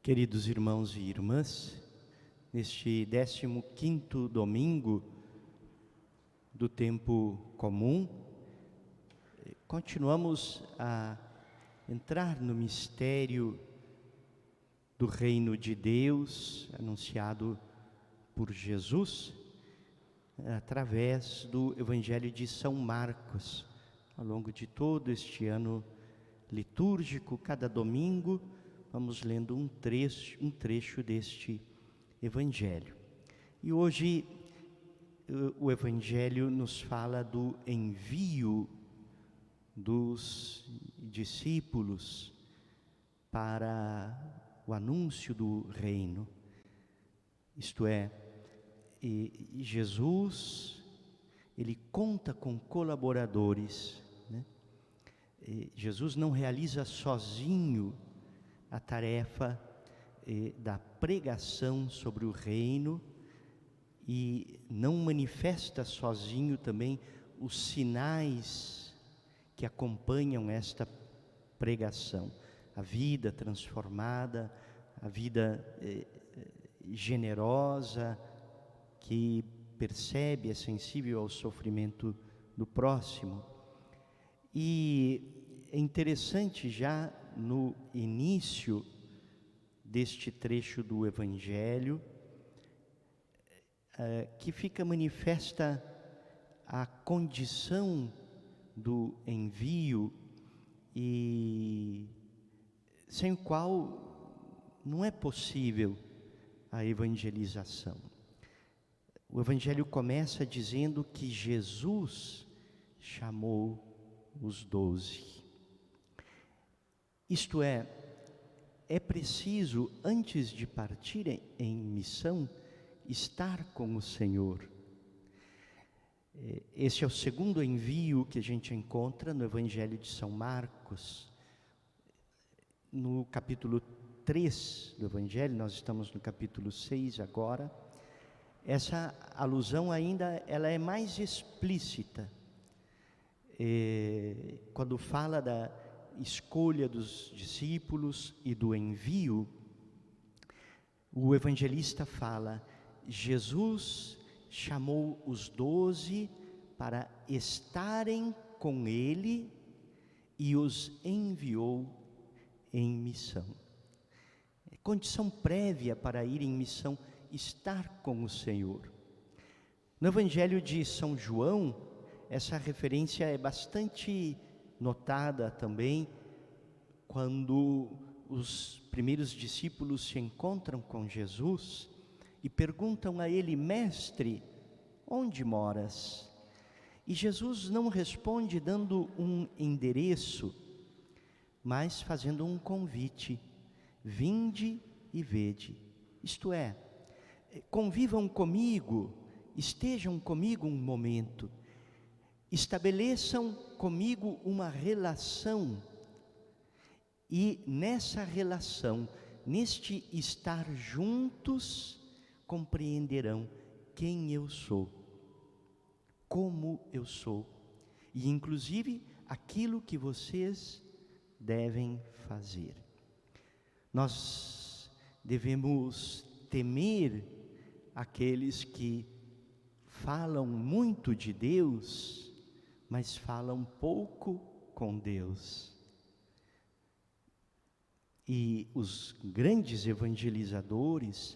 Queridos irmãos e irmãs, neste 15º domingo do tempo comum, continuamos a entrar no mistério do reino de Deus, anunciado por Jesus, através do Evangelho de São Marcos. Ao longo de todo este ano litúrgico, cada domingo, vamos lendo um trecho deste Evangelho. E hoje o Evangelho nos fala do envio dos discípulos para o anúncio do reino. Isto é, Jesus, ele conta com colaboradores, né? Jesus não realiza sozinho a tarefa da pregação sobre o reino e não manifesta sozinho também os sinais que acompanham esta pregação. A vida transformada, a vida generosa, que percebe, é sensível ao sofrimento do próximo. E é interessante já no início deste trecho do Evangelho, que fica manifesta a condição do envio e sem o qual não é possível a evangelização. O Evangelho começa dizendo que Jesus chamou os 12. Isto é preciso, antes de partir em missão, estar com o Senhor. Esse é o segundo envio que a gente encontra no Evangelho de São Marcos. No capítulo 3 do Evangelho, nós estamos no capítulo 6 agora, essa alusão ainda ela é mais explícita. Quando fala da escolha dos discípulos e do envio, o evangelista fala: Jesus chamou os 12 para estarem com ele e os enviou em missão. É condição prévia para ir em missão, estar com o Senhor. No Evangelho de São João, essa referência é bastante notada também quando os primeiros discípulos se encontram com Jesus e perguntam a ele: Mestre, onde moras? E Jesus não responde dando um endereço, mas fazendo um convite: vinde e vede. Isto é, convivam comigo, estejam comigo um momento, estabeleçam comigo uma relação, e nessa relação, neste estar juntos, compreenderão quem eu sou, como eu sou, e inclusive aquilo que vocês devem fazer. Nós devemos temer aqueles que falam muito de Deus, mas falam pouco com Deus. E os grandes evangelizadores,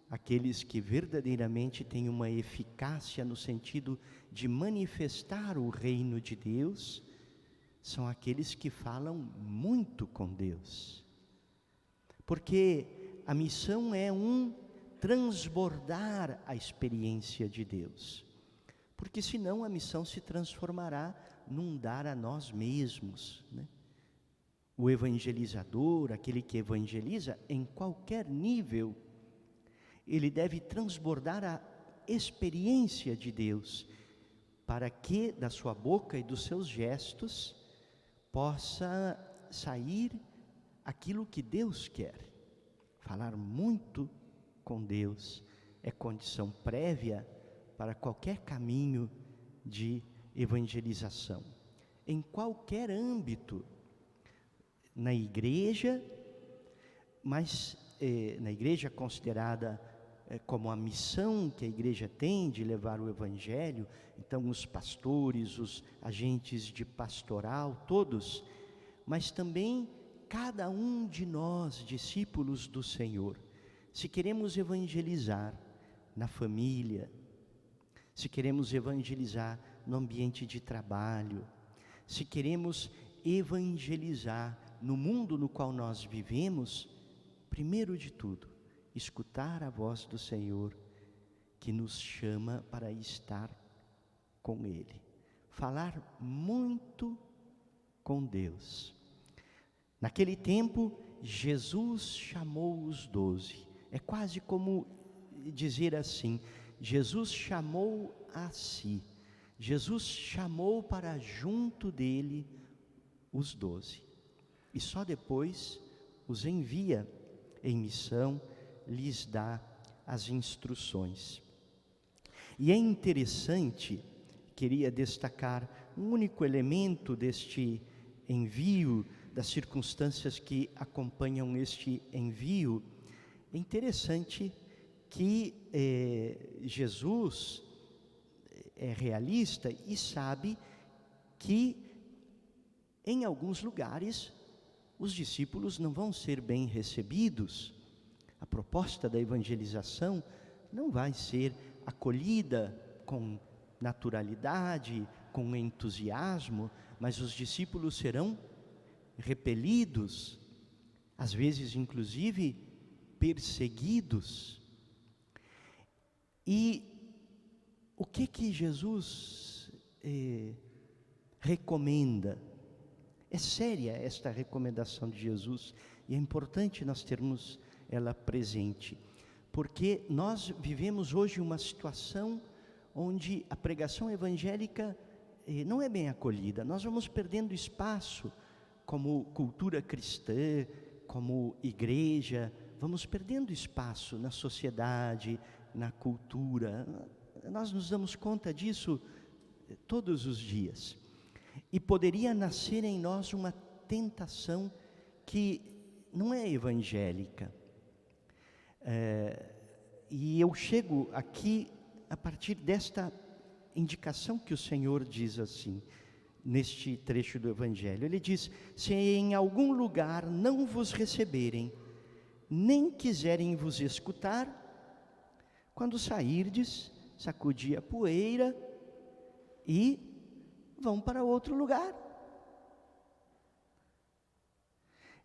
aqueles que verdadeiramente têm uma eficácia no sentido de manifestar o reino de Deus, são aqueles que falam muito com Deus. Porque a missão é transbordar a experiência de Deus. Porque senão a missão se transformará num dar a nós mesmos, né? O evangelizador, aquele que evangeliza em qualquer nível, ele deve transbordar a experiência de Deus, para que da sua boca e dos seus gestos possa sair aquilo que Deus quer. Falar muito com Deus é condição prévia para qualquer caminho de evangelização, em qualquer âmbito, na igreja, mas na igreja considerada como a missão que a igreja tem de levar o evangelho, então os pastores, os agentes de pastoral, todos, mas também cada um de nós, discípulos do Senhor, se queremos evangelizar na família, se queremos evangelizar no ambiente de trabalho, se queremos evangelizar no mundo no qual nós vivemos, primeiro de tudo, escutar a voz do Senhor, que nos chama para estar com Ele. Falar muito com Deus. Naquele tempo, Jesus chamou os 12. É quase como dizer assim, Jesus chamou a si. Jesus chamou para junto dele os 12. E só depois os envia em missão, lhes dá as instruções. E é interessante, queria destacar um único elemento deste envio, das circunstâncias que acompanham este envio. É interessante que Jesus é realista e sabe que em alguns lugares os discípulos não vão ser bem recebidos. A proposta da evangelização não vai ser acolhida com naturalidade, com entusiasmo, mas os discípulos serão repelidos, às vezes inclusive perseguidos. E o que Jesus recomenda? É séria esta recomendação de Jesus e é importante nós termos ela presente, porque nós vivemos hoje uma situação onde a pregação evangélica não é bem acolhida. Nós vamos perdendo espaço como cultura cristã, como igreja, vamos perdendo espaço na sociedade, na cultura. Nós nos damos conta disso todos os dias. E poderia nascer em nós uma tentação que não é evangélica. E eu chego aqui a partir desta indicação que o Senhor diz assim, neste trecho do Evangelho. Ele diz: se em algum lugar não vos receberem, nem quiserem vos escutar, quando sairdes, sacudi a poeira e vão para outro lugar.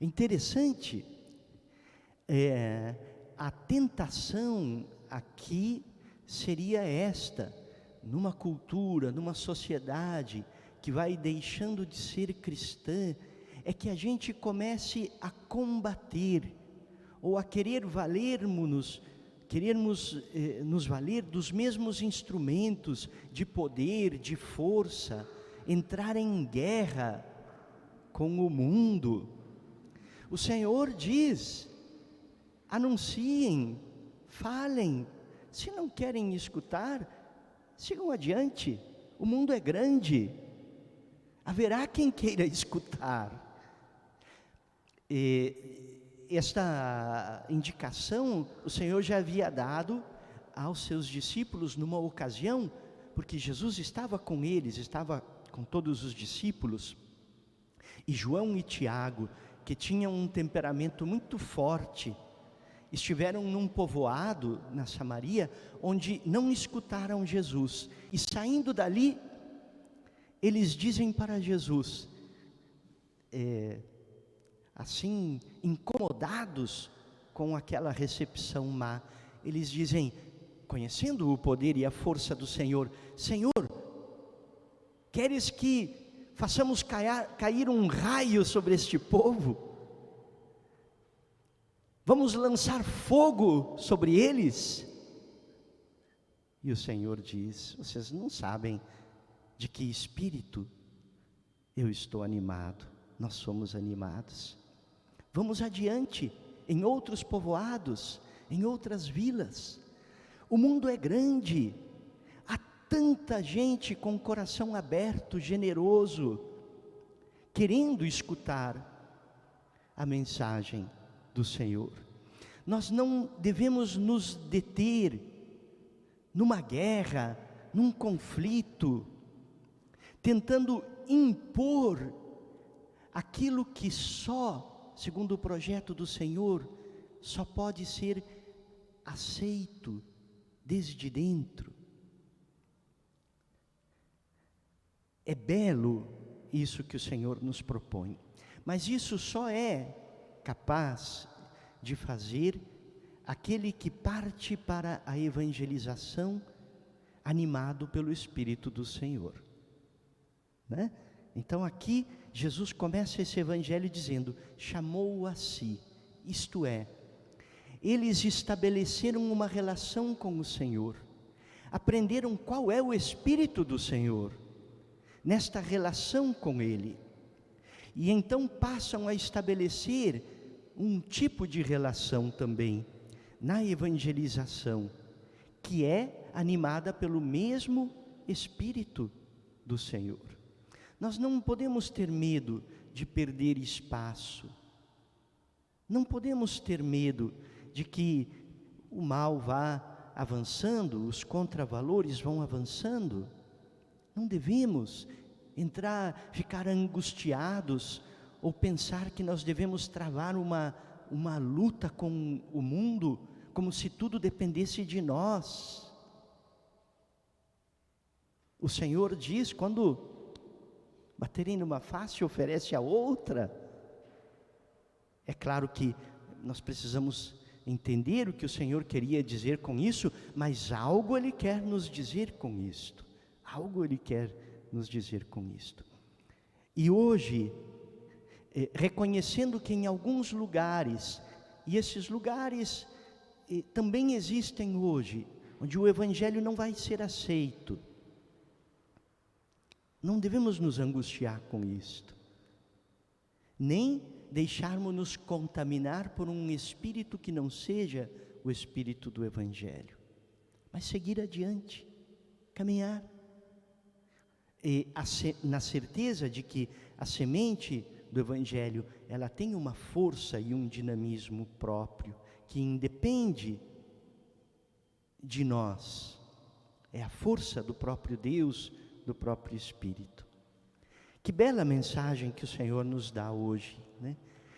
Interessante, a tentação aqui seria esta, numa cultura, numa sociedade que vai deixando de ser cristã, é que a gente comece a combater, ou a querer querermos nos valer dos mesmos instrumentos de poder, de força, entrar em guerra com o mundo. O Senhor diz: anunciem, falem, se não querem escutar, sigam adiante, o mundo é grande, haverá quem queira escutar. Esta indicação o Senhor já havia dado aos seus discípulos numa ocasião, porque Jesus estava com eles, estava com todos os discípulos, e João e Tiago, que tinham um temperamento muito forte, estiveram num povoado na Samaria, onde não escutaram Jesus, e saindo dali, eles dizem para Jesus, assim, incomodados com aquela recepção má, eles dizem, conhecendo o poder e a força do Senhor: Senhor, queres que façamos cair um raio sobre este povo? Vamos lançar fogo sobre eles? E o Senhor diz: vocês não sabem de que espírito eu estou animado. Nós somos animados. Vamos adiante, em outros povoados, em outras vilas. O mundo é grande, há tanta gente com o coração aberto, generoso, querendo escutar a mensagem do Senhor. Nós não devemos nos deter numa guerra, num conflito, tentando impor aquilo que só, segundo o projeto do Senhor, só pode ser aceito desde dentro. É belo isso que o Senhor nos propõe, mas isso só é capaz de fazer aquele que parte para a evangelização animado pelo Espírito do Senhor, né? Então aqui Jesus começa esse evangelho dizendo: chamou-o a si, isto é, eles estabeleceram uma relação com o Senhor, aprenderam qual é o Espírito do Senhor, nesta relação com Ele, e então passam a estabelecer um tipo de relação também, na evangelização, que é animada pelo mesmo Espírito do Senhor. Nós não podemos ter medo de perder espaço, não podemos ter medo de que o mal vá avançando, os contravalores vão avançando. Não devemos ficar angustiados, ou pensar que nós devemos travar uma luta com o mundo, como se tudo dependesse de nós. O Senhor diz, quando baterem numa face, oferece a outra. É claro que nós precisamos entender o que o Senhor queria dizer com isso, mas algo Ele quer nos dizer com isto. Algo Ele quer nos dizer com isto. E hoje, reconhecendo que em alguns lugares, e esses lugares também existem hoje, onde o Evangelho não vai ser aceito, não devemos nos angustiar com isto, nem deixarmos-nos contaminar por um espírito que não seja o espírito do Evangelho, mas seguir adiante, caminhar, na certeza de que a semente do Evangelho, ela tem uma força e um dinamismo próprio, que independe de nós, é a força do próprio Deus, do próprio Espírito. Que bela mensagem que o Senhor nos dá hoje, né?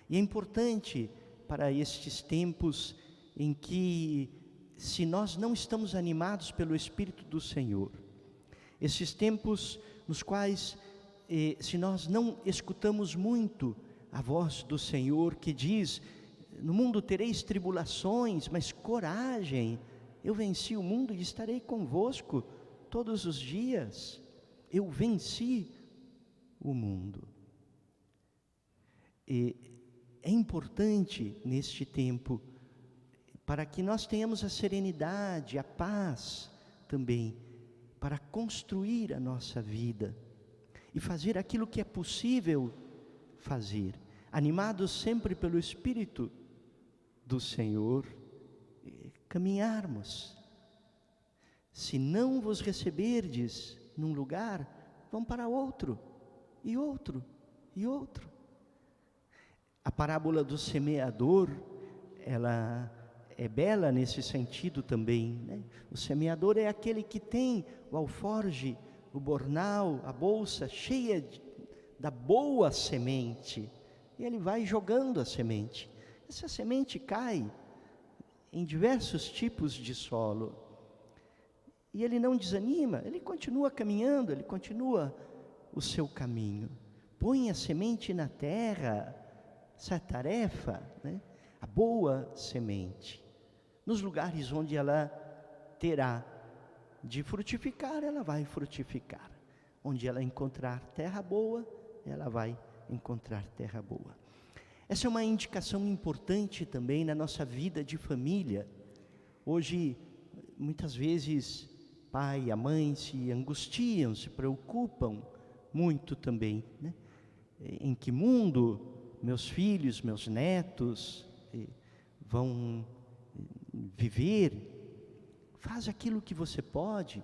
E é importante para estes tempos em que, se nós não estamos animados pelo Espírito do Senhor, esses tempos nos quais, se nós não escutamos muito a voz do Senhor que diz: no mundo tereis tribulações, mas coragem, eu venci o mundo e estarei convosco todos os dias. Eu venci o mundo. E é importante neste tempo, para que nós tenhamos a serenidade, a paz também, para construir a nossa vida e fazer aquilo que é possível fazer, animados sempre pelo Espírito do Senhor, caminharmos. Se não vos receberdes num lugar, vão para outro, e outro, e outro. A parábola do semeador, ela é bela nesse sentido também, né? O semeador é aquele que tem o alforje, o bornal, a bolsa cheia da boa semente, e ele vai jogando a semente. Essa semente cai em diversos tipos de solo, e ele não desanima, ele continua caminhando, ele continua o seu caminho. Põe a semente na terra, essa tarefa, né? A boa semente. Nos lugares onde ela terá de frutificar, ela vai frutificar. Onde ela encontrar terra boa, ela vai encontrar terra boa. Essa é uma indicação importante também na nossa vida de família. Hoje, muitas vezes, pai e a mãe se angustiam, se preocupam muito também, né? Em que mundo meus filhos, meus netos vão viver? Faz aquilo que você pode,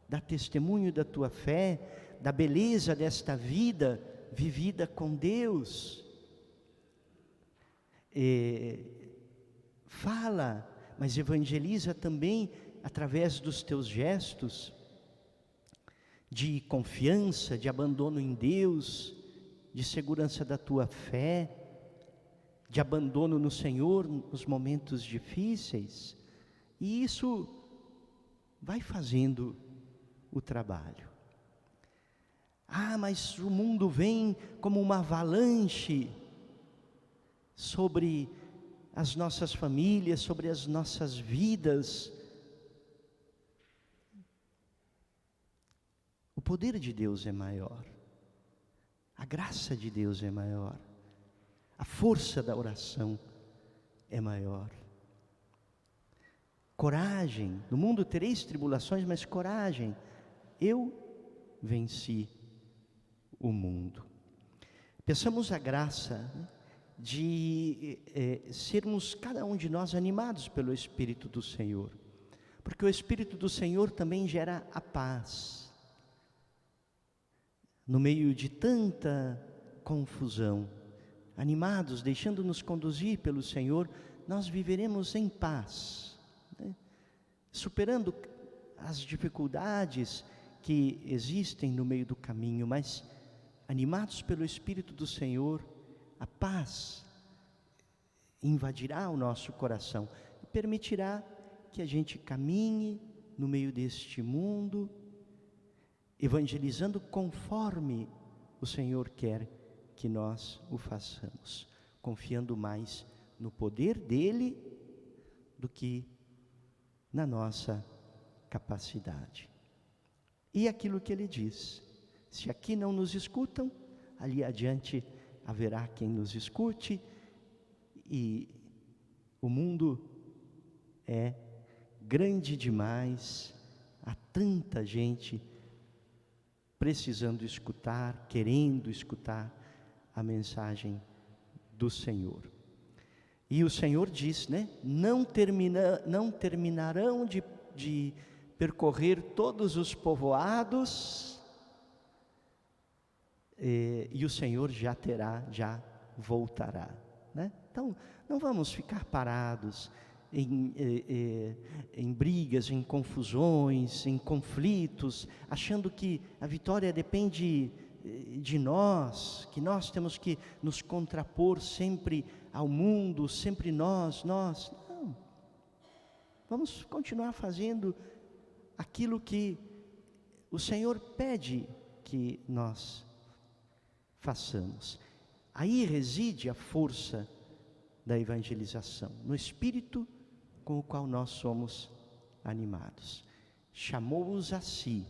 dá testemunho da tua fé, da beleza desta vida vivida com Deus. fala, mas evangeliza também através dos teus gestos de confiança, de abandono em Deus, de segurança da tua fé, de abandono no Senhor nos momentos difíceis. E isso vai fazendo o trabalho. Ah, mas o mundo vem como uma avalanche sobre as nossas famílias, sobre as nossas vidas. O poder de Deus é maior, a graça de Deus é maior, a força da oração é maior. Coragem, no mundo tereis tribulações, mas coragem, eu venci o mundo. Peçamos a graça, né, de sermos cada um de nós animados pelo Espírito do Senhor, porque o Espírito do Senhor também gera a paz. No meio de tanta confusão, animados, deixando-nos conduzir pelo Senhor, nós viveremos em paz, né? Superando as dificuldades que existem no meio do caminho, mas animados pelo Espírito do Senhor, a paz invadirá o nosso coração e permitirá que a gente caminhe no meio deste mundo, evangelizando conforme o Senhor quer que nós o façamos, confiando mais no poder dEle do que na nossa capacidade. E aquilo que Ele diz: se aqui não nos escutam, ali adiante haverá quem nos escute, e o mundo é grande demais, há tanta gente precisando escutar, querendo escutar a mensagem do Senhor. E o Senhor diz, né? Não terminarão de percorrer todos os povoados, e o Senhor já voltará, né? Então, não vamos ficar parados em brigas, em confusões, em conflitos, achando que a vitória depende de nós, que nós temos que nos contrapor sempre ao mundo, sempre nós. Não. Vamos continuar fazendo aquilo que o Senhor pede que nós façamos. Aí reside a força da evangelização, no espírito com o qual nós somos animados. Chamou-os a si,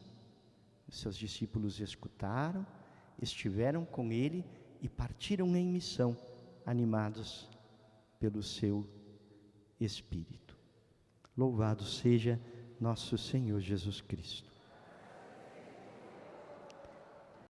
os seus discípulos escutaram, estiveram com ele e partiram em missão, animados pelo seu Espírito. Louvado seja nosso Senhor Jesus Cristo.